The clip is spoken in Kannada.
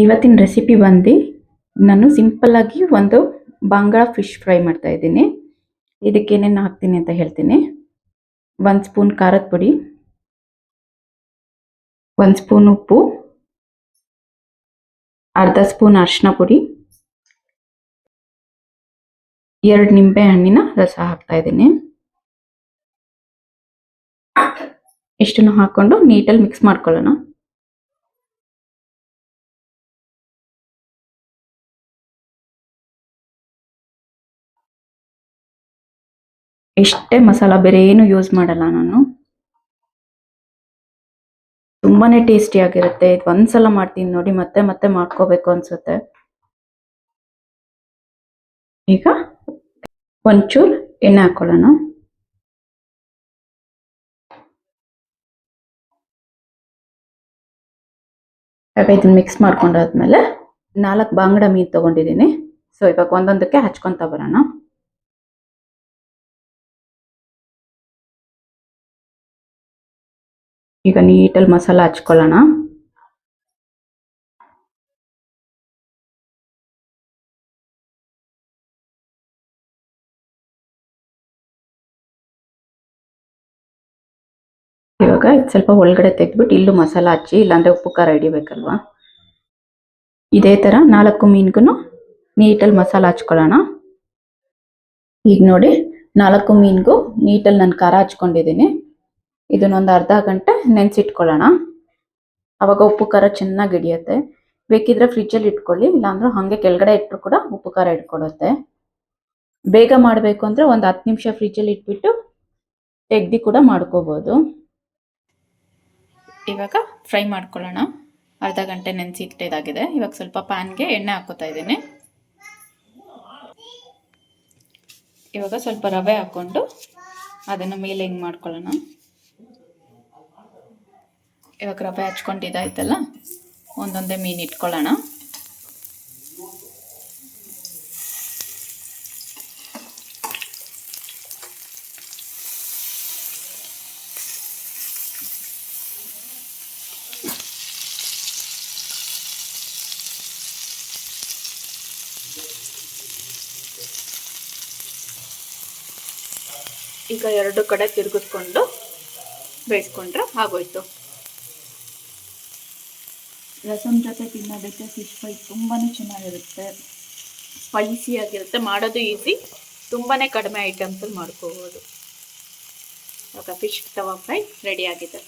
ಇವತ್ತಿನ ರೆಸಿಪಿ ಬಂದು ನಾನು ಸಿಂಪಲ್ಲಾಗಿ ಒಂದು ಬಾಂಗ್ಡಾ ಫಿಶ್ ಫ್ರೈ ಮಾಡ್ತಾ ಇದ್ದೀನಿ. ಇದಕ್ಕೆ ಏನೇನು ಹಾಕ್ತೀನಿ ಅಂತ ಹೇಳ್ತೀನಿ. 1 ಸ್ಪೂನ್ ಖಾರದ ಪುಡಿ, 1 ಸ್ಪೂನ್ ಉಪ್ಪು, ಅರ್ಧ ಸ್ಪೂನ್ ಅರಿಶಿನ ಪುಡಿ, 2 ನಿಂಬೆ ಹಣ್ಣಿನ ರಸ ಹಾಕ್ತಾ ಇದ್ದೀನಿ. ಇಷ್ಟನ್ನು ಹಾಕೊಂಡು ನೀಟಾಗಿ ಮಿಕ್ಸ್ ಮಾಡ್ಕೊಳ್ಳೋಣ. ಇಷ್ಟೇ ಮಸಾಲ, ಬೇರೆ ಏನು ಯೂಸ್ ಮಾಡಲ್ಲ ನಾನು. ತುಂಬಾನೇ ಟೇಸ್ಟಿ ಆಗಿರುತ್ತೆ. ಇದು ಒಂದ್ಸಲ ಮಾಡ್ತೀನಿ ನೋಡಿ, ಮತ್ತೆ ಮತ್ತೆ ಮಾಡ್ಕೋಬೇಕು ಅನ್ಸುತ್ತೆ. ಈಗ ಒಂಚೂರು ಎಣ್ಣೆ ಹಾಕೊಳ್ಳೋಣ. ಇದನ್ನ ಮಿಕ್ಸ್ ಮಾಡ್ಕೊಂಡಾದ್ಮೇಲೆ 4 ಬಾಂಗ್ಡಾ ಮೀನು ತಗೊಂಡಿದ್ದೀನಿ. ಸೊ ಇವಾಗ ಒಂದೊಂದಕ್ಕೆ ಹಚ್ಕೊಂತ ಬರೋಣ. ಈಗ ನೀಟಲ್ಲಿ ಮಸಾಲ ಹಚ್ಕೊಳ್ಳೋಣ. ಇವಾಗ ಇದು ಸ್ವಲ್ಪ ಒಳಗಡೆ ತೆಗೆದ್ಬಿಟ್ಟು ಇಲ್ಲೂ ಮಸಾಲ ಹಚ್ಚಿ, ಇಲ್ಲಾಂದ್ರೆ ಉಪ್ಪು ಖಾರ ಹಿಡಿಬೇಕಲ್ವಾ. ಇದೇ ತರ 4 ಮೀನಿಗೂ ನೀಟಲ್ಲಿ ಮಸಾಲ ಹಚ್ಕೊಳ್ಳೋಣ. ಈಗ ನೋಡಿ 4 ಮೀನಿಗೂ ನೀಟಲ್ಲಿ ನಾನು ಖಾರ ಹಚ್ಕೊಂಡಿದ್ದೀನಿ. ಇದನ್ನೊಂದು ಅರ್ಧ ಗಂಟೆ ನೆನೆಸಿಟ್ಕೊಳ್ಳೋಣ. ಅವಾಗ ಉಪ್ಪು ಖಾರ ಚೆನ್ನಾಗಿ ಹಿಡಿಯುತ್ತೆ. ಬೇಕಿದ್ರೆ ಫ್ರಿಜ್ಜಲ್ಲಿ ಇಟ್ಕೊಳ್ಳಿ, ಇಲ್ಲಾಂದ್ರೆ ಹಾಗೆ ಕೆಳಗಡೆ ಇಟ್ಟರು ಕೂಡ ಉಪ್ಪು ಖಾರ ಇಟ್ಕೊಡುತ್ತೆ. ಬೇಗ ಮಾಡಬೇಕು ಅಂದರೆ ಒಂದು 10 ನಿಮಿಷ ಫ್ರಿಜ್ಜಲ್ಲಿ ಇಟ್ಬಿಟ್ಟು ತೆಗ್ದು ಕೂಡ ಮಾಡ್ಕೋಬೋದು. ಇವಾಗ ಫ್ರೈ ಮಾಡ್ಕೊಳ್ಳೋಣ. ಅರ್ಧ ಗಂಟೆ ನೆನೆಸಿಟ್ಟಿದ್ದಾಗಿದೆ. ಇವಾಗ ಸ್ವಲ್ಪ ಪ್ಯಾನ್ಗೆ ಎಣ್ಣೆ ಹಾಕೋತಾ ಇದ್ದೀನಿ. ಇವಾಗ ಸ್ವಲ್ಪ ರವೆ ಹಾಕ್ಕೊಂಡು ಅದನ್ನು ಮೇಲೆ ಹಿಂಗೆ ಮಾಡ್ಕೊಳ್ಳೋಣ. ಇವಾಗ ರವೆ ಹಚ್ಕೊಂಡಿದ್ದಾಯ್ತಲ್ಲ, ಒಂದೊಂದೇ ಮೀನು ಇಟ್ಕೊಳ್ಳೋಣ. ಈಗ 2 ಕಡೆ ತಿರುಗಿಸ್ಕೊಂಡು ಬೇಯಿಸ್ಕೊಂಡ್ರೆ ಆಗೋಯ್ತು. ರಸಮ್ ಜೊತೆ ತಿನ್ನೋದಕ್ಕೆ ಫಿಶ್ ಫ್ರೈ ತುಂಬಾ ಚೆನ್ನಾಗಿರುತ್ತೆ. ಸ್ಪೈಸಿ ಆಗಿರುತ್ತೆ, ಮಾಡೋದು ಈಸಿ, ತುಂಬಾ ಕಡಿಮೆ ಐಟಮ್ಸಲ್ಲಿ ಮಾಡ್ಕೋಬೋದು. ಇವಾಗ ಫಿಶ್ ತವಾ ಫ್ರೈ ರೆಡಿ ಆಗಿದೆ.